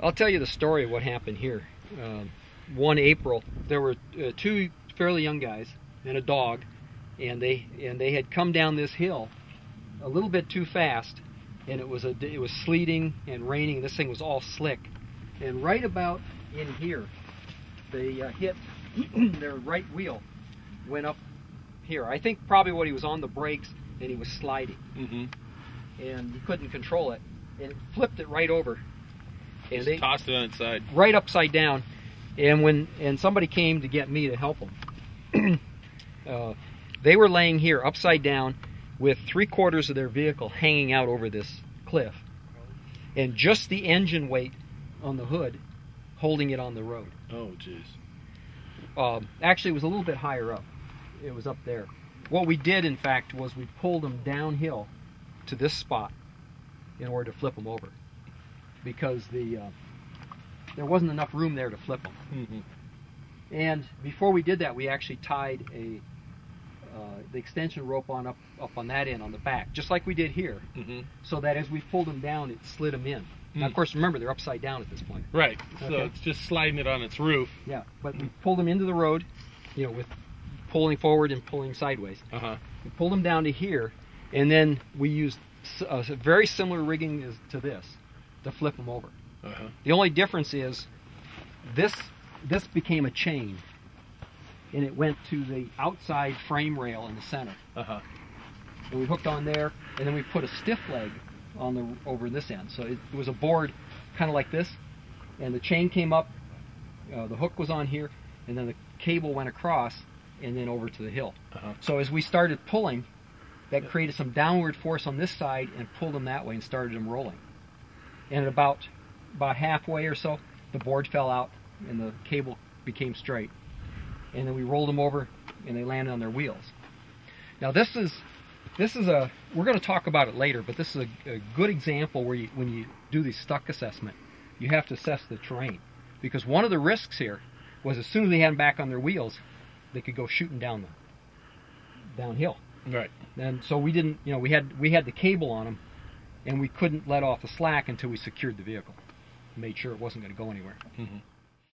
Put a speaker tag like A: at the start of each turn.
A: I'll tell you the story of what happened here. One April, there were two fairly young guys and a dog, and they had come down this hill a little bit too fast, and it was sleeting and raining. This thing was all slick, and right about in here, they hit their right wheel went up here. I think probably what he was on the brakes and he was sliding, and he couldn't control it, and it flipped it right over, and they
B: tossed it on its side,
A: right upside down. And somebody came to get me to help them, they were laying here upside down with 3/4 of their vehicle hanging out over this cliff, and just the engine weight on the hood holding it on the road.
B: Oh, jeez.
A: Actually, it was a little bit higher up. It was up there. What we did, in fact, was we pulled them downhill to this spot in order to flip them over, because there wasn't enough room there to flip them. And before we did that, we actually tied the extension rope up on that end on the back, just like we did here, so that as we pulled them down, it slid them in. Now, of course, remember, they're upside down at this point.
B: Right. So
A: Okay.
B: it's just sliding it on its roof.
A: Yeah, but we pulled them into the road, with pulling forward and pulling sideways. We pulled them down to here, and then we used a very similar rigging to this to flip them over. The only difference is this became a chain, and it went to the outside frame rail in the center. And we hooked on there, and then we put a stiff leg on over this end. So it was a board kind of like this, and the chain came up, the hook was on here, and then the cable went across and then over to the hill. So as we started pulling, that created some downward force on this side and pulled them that way and started them rolling. And at about halfway or so, the board fell out and the cable became straight. And then we rolled them over and they landed on their wheels. Now this is we're going to talk about it later, but this is a good example where when you do the stuck assessment, you have to assess the terrain, because one of the risks here was as soon as they had them back on their wheels, they could go shooting downhill.
B: Right.
A: And so we didn't, we had the cable on them, and we couldn't let off the slack until we secured the vehicle, made sure it wasn't going to go anywhere.